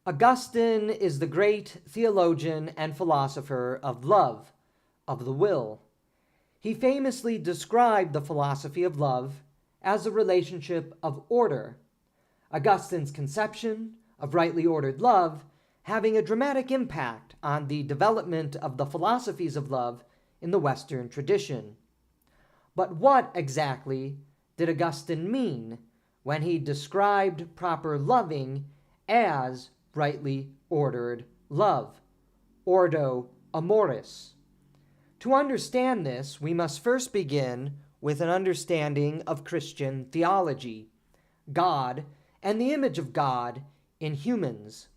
Augustine is the great theologian and philosopher of love, of the will. He famously described the philosophy of love as a relationship of order, Augustine's conception of rightly ordered love having a dramatic impact on the development of the philosophies of love in the Western tradition. But what exactly did Augustine mean when he described proper loving as rightly ordered love, Ordo Amoris? To understand this, we must first begin with an understanding of Christian theology, God, and the image of God in humans.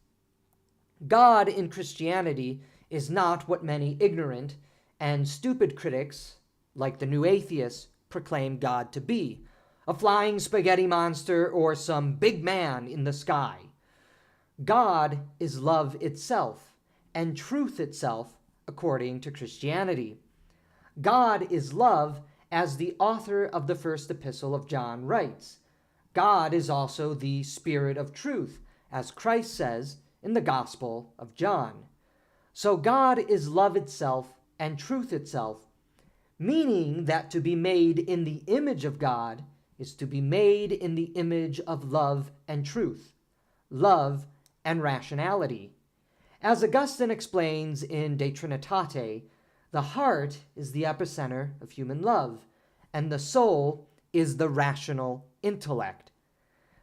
God in Christianity is not what many ignorant and stupid critics, like the new atheists, proclaim God to be, a flying spaghetti monster or some big man in the sky. God is love itself and truth itself, according to Christianity. God is love, as the author of the first epistle of John writes. God is also the Spirit of truth, as Christ says in the Gospel of John. So God is love itself and truth itself, meaning that to be made in the image of God is to be made in the image of love and truth, love and rationality. As Augustine explains in De Trinitate, the heart is the epicenter of human love, and the soul is the rational intellect.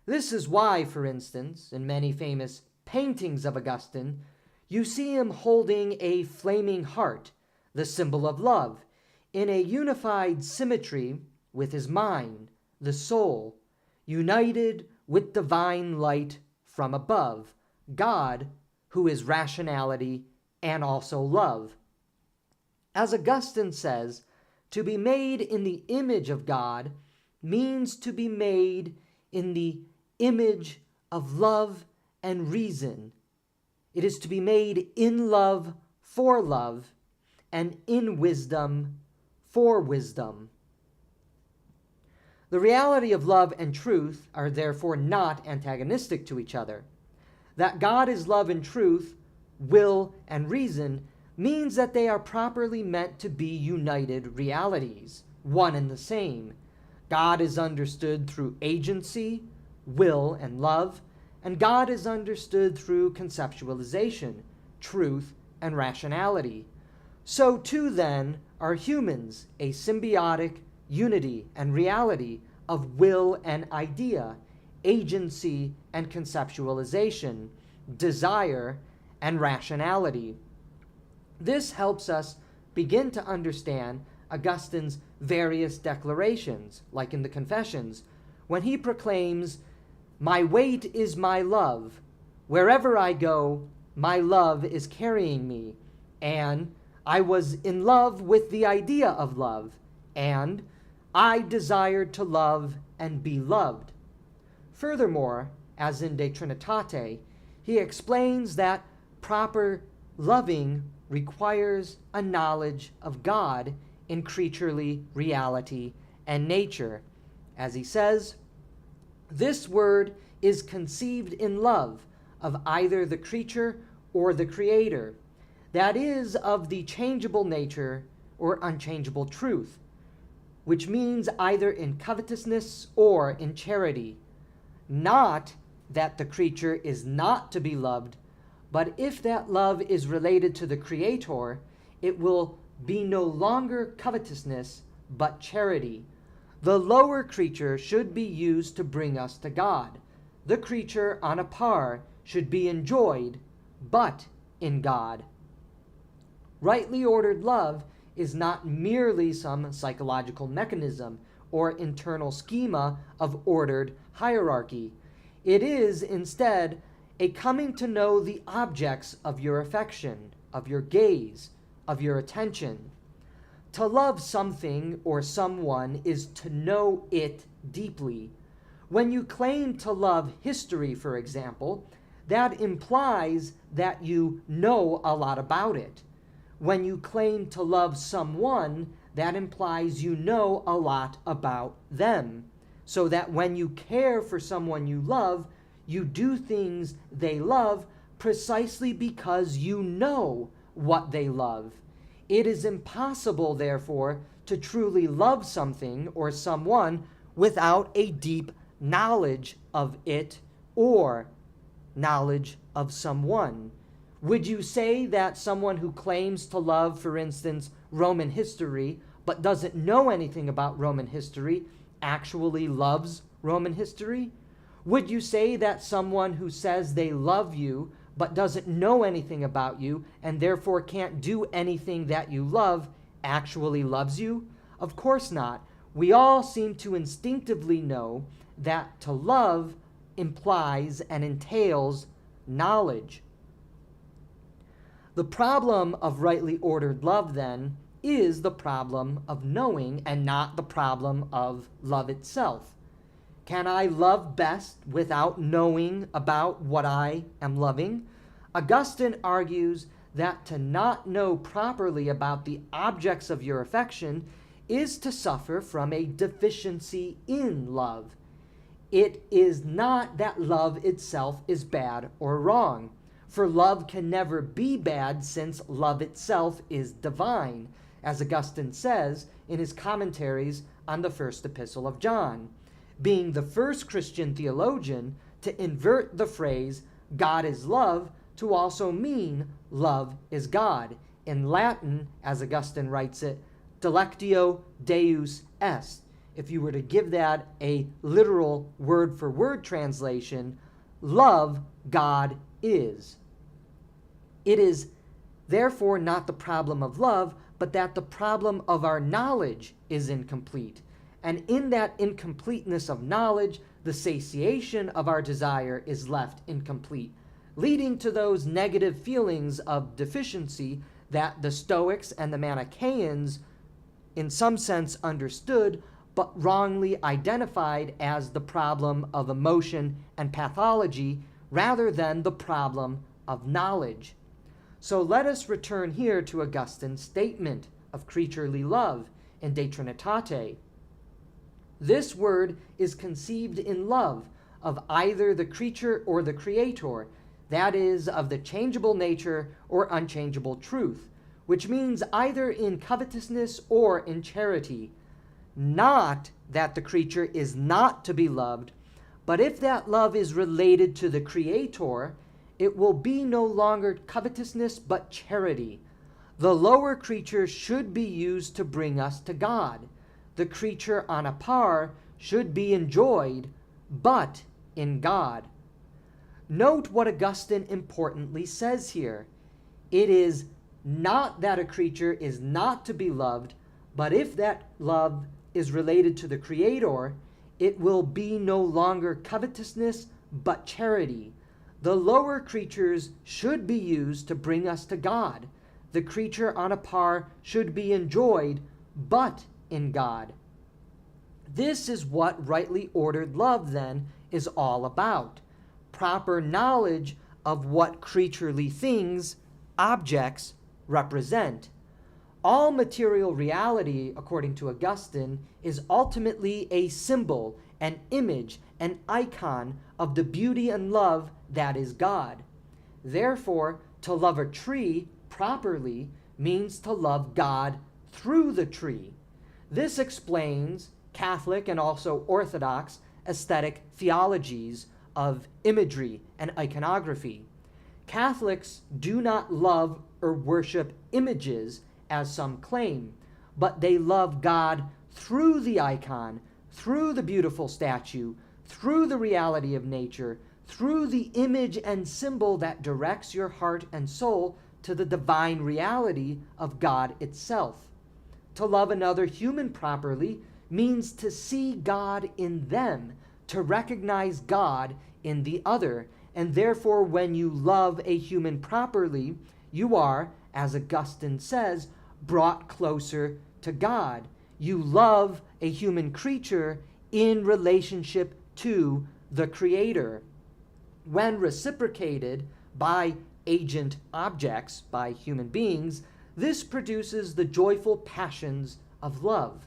This is why, for instance, in many famous paintings of Augustine, you see him holding a flaming heart, the symbol of love, in a unified symmetry with his mind, the soul, united with divine light from above, God, who is rationality and also love. As Augustine says, to be made in the image of God means to be made in the image of love and reason. It is to be made in love for love and in wisdom for wisdom. The reality of love and truth are therefore not antagonistic to each other. That God is love and truth, will and reason, means that they are properly meant to be united realities, one and the same. God is understood through agency, will, and love, and God is understood through conceptualization, truth, and rationality. So too, then, are humans a symbiotic unity and reality of will and idea, agency and conceptualization, desire and rationality. This helps us begin to understand Augustine's various declarations, like in the Confessions, when he proclaims, "My weight is my love. Wherever I go, my love is carrying me," and "I was in love with the idea of love," and "I desired to love and be loved." Furthermore, as in De Trinitate, he explains that proper loving requires a knowledge of God in creaturely reality and nature. As he says, "This word is conceived in love of either the creature or the Creator, that is, of the changeable nature or unchangeable truth, which means either in covetousness or in charity. Not that the creature is not to be loved, but if that love is related to the Creator, it will be no longer covetousness, but charity. The lower creature should be used to bring us to God. The creature on a par should be enjoyed, but in God." Rightly ordered love is not merely some psychological mechanism or internal schema of ordered hierarchy. It is, instead, a coming to know the objects of your affection, of your gaze, of your attention. To love something or someone is to know it deeply. When you claim to love history, for example, that implies that you know a lot about it. When you claim to love someone, that implies you know a lot about them. So that when you care for someone you love, you do things they love precisely because you know what they love. It is impossible, therefore, to truly love something or someone without a deep knowledge of it or knowledge of someone. Would you say that someone who claims to love, for instance, Roman history, but doesn't know anything about Roman history, actually loves Roman history? Would you say that someone who says they love you, but doesn't know anything about you, and therefore can't do anything that you love, actually loves you? Of course not. We all seem to instinctively know that to love implies and entails knowledge. The problem of rightly ordered love, then, is the problem of knowing and not the problem of love itself. Can I love best without knowing about what I am loving? Augustine argues that to not know properly about the objects of your affection is to suffer from a deficiency in love. It is not that love itself is bad or wrong, for love can never be bad since love itself is divine, as Augustine says in his commentaries on the first epistle of John, being the first Christian theologian to invert the phrase God is love to also mean love is God. In Latin, as Augustine writes it, delectio Deus est. If you were to give that a literal word-for-word translation, love God is. It is therefore not the problem of love, but that the problem of our knowledge is incomplete. And in that incompleteness of knowledge, the satiation of our desire is left incomplete, leading to those negative feelings of deficiency that the Stoics and the Manichaeans, in some sense, understood, but wrongly identified as the problem of emotion and pathology rather than the problem of knowledge. So let us return here to Augustine's statement of creaturely love in De Trinitate. This word is conceived in love of either the creature or the creator, that is, of the changeable nature or unchangeable truth, which means either in covetousness or in charity. Not that the creature is not to be loved, but if that love is related to the creator, it will be no longer covetousness but charity. The lower creature should be used to bring us to God. The creature on a par should be enjoyed, but in God. Note what Augustine importantly says here. It is not that a creature is not to be loved, but if that love is related to the Creator, it will be no longer covetousness, but charity. The lower creatures should be used to bring us to God. The creature on a par should be enjoyed, but in God. This is what rightly ordered love, then, is all about. Proper knowledge of what creaturely things, objects, represent. All material reality, according to Augustine, is ultimately a symbol, an image, an icon of the beauty and love that is God. Therefore, to love a tree properly means to love God through the tree. This explains Catholic and also Orthodox aesthetic theologies of imagery and iconography. Catholics do not love or worship images, as some claim, but they love God through the icon, through the beautiful statue, through the reality of nature, through the image and symbol that directs your heart and soul to the divine reality of God itself. To love another human properly means to see God in them, to recognize God in the other, and therefore when you love a human properly, you are, as Augustine says, brought closer to God. You love a human creature in relationship to the Creator. When reciprocated by agent objects, by human beings, this produces the joyful passions of love.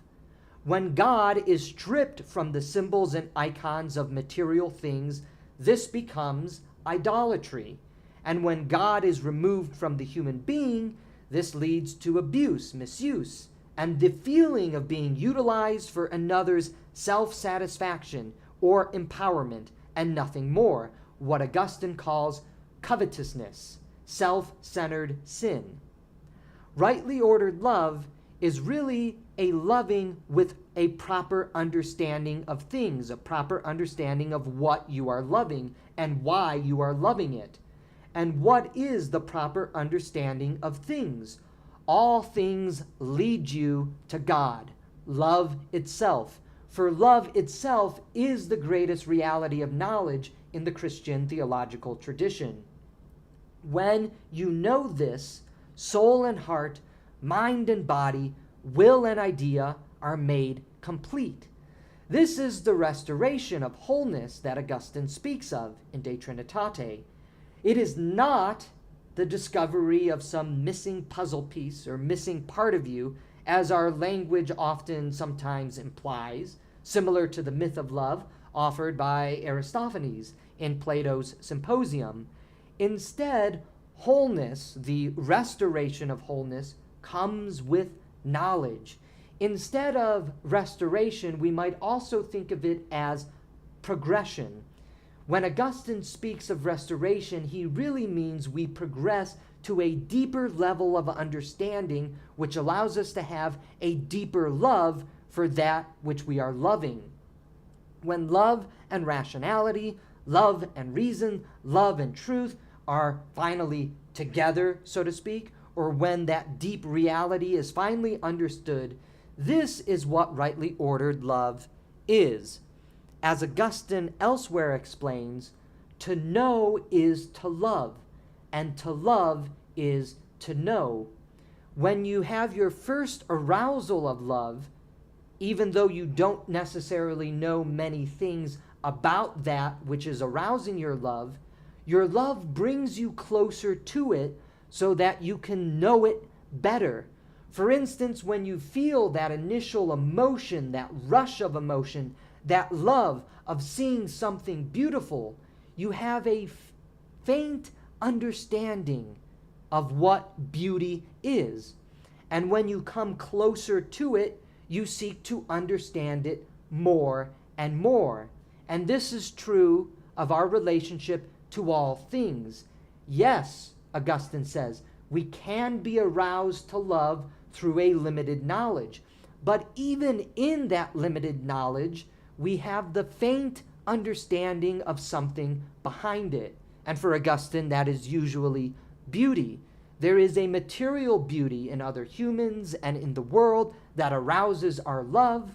When God is stripped from the symbols and icons of material things, this becomes idolatry. And when God is removed from the human being, this leads to abuse, misuse, and the feeling of being utilized for another's self-satisfaction or empowerment, and nothing more, what Augustine calls covetousness, self-centered sin. Rightly ordered love is really a loving with a proper understanding of things, a proper understanding of what you are loving and why you are loving it. And what is the proper understanding of things? All things lead you to God, love itself. For love itself is the greatest reality of knowledge in the Christian theological tradition. When you know this, soul and heart, mind and body, will and idea are made complete. This is the restoration of wholeness that Augustine speaks of in De Trinitate. It is not the discovery of some missing puzzle piece or missing part of you, as our language often sometimes implies, similar to the myth of love offered by Aristophanes in Plato's Symposium. Instead, wholeness, the restoration of wholeness, comes with knowledge. Instead of restoration, we might also think of it as progression. When Augustine speaks of restoration, he really means we progress to a deeper level of understanding, which allows us to have a deeper love for that which we are loving. When love and rationality, love and reason, love and truth are finally together, so to speak, or when that deep reality is finally understood, this is what rightly ordered love is. As Augustine elsewhere explains, to know is to love, and to love is to know. When you have your first arousal of love, even though you don't necessarily know many things about that which is arousing your love brings you closer to it so that you can know it better. For instance, when you feel that initial emotion, that rush of emotion, that love of seeing something beautiful, you have a faint understanding of what beauty is. And when you come closer to it, you seek to understand it more and more. And this is true of our relationship to all things. Yes, Augustine says, we can be aroused to love through a limited knowledge. But even in that limited knowledge, we have the faint understanding of something behind it. And for Augustine, that is usually beauty. There is a material beauty in other humans and in the world that arouses our love,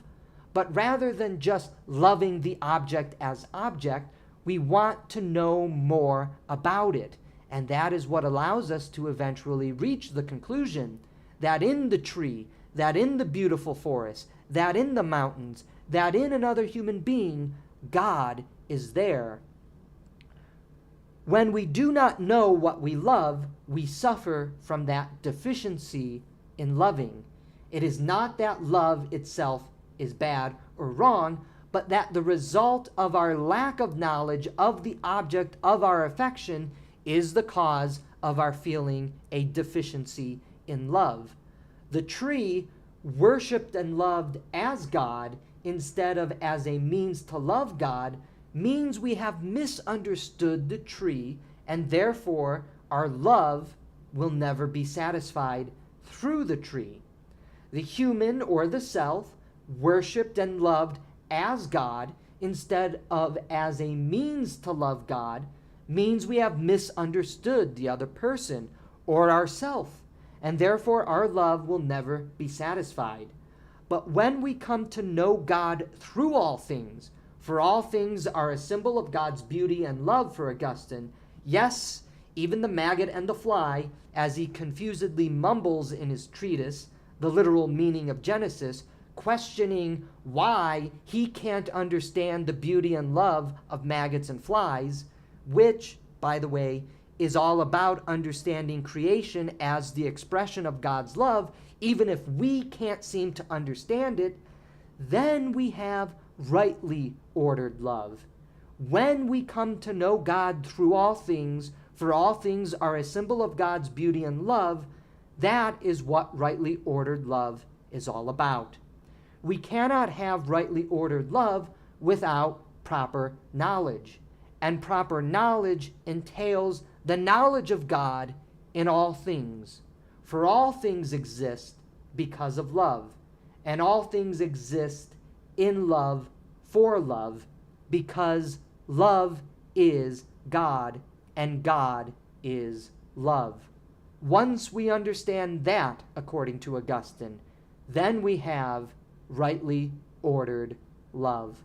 but rather than just loving the object as object, we want to know more about it. And that is what allows us to eventually reach the conclusion that in the tree, that in the beautiful forest, that in the mountains, that in another human being, God is there. When we do not know what we love, we suffer from that deficiency in loving. It is not that love itself is bad or wrong, but that the result of our lack of knowledge of the object of our affection is the cause of our feeling a deficiency in love. The tree, worshipped and loved as God instead of as a means to love God, means we have misunderstood the tree, and therefore our love will never be satisfied through the tree. The human or the self, worshipped and loved as God instead of as a means to love God, means we have misunderstood the other person or ourself, and therefore our love will never be satisfied. But when we come to know God through all things, for all things are a symbol of God's beauty and love for Augustine, yes, even the maggot and the fly, as he confusedly mumbles in his treatise, The Literal Meaning of Genesis, questioning why he can't understand the beauty and love of maggots and flies, which, by the way, is all about understanding creation as the expression of God's love, even if we can't seem to understand it, then we have rightly ordered love. When we come to know God through all things, For all things are a symbol of God's beauty and love. That is what rightly ordered love is all about. We cannot have rightly ordered love without proper knowledge. And proper knowledge entails the knowledge of God in all things. For all things exist because of love, and all things exist in love for love, because love is God, and God is love. Once we understand that, according to Augustine, then we have rightly ordered love.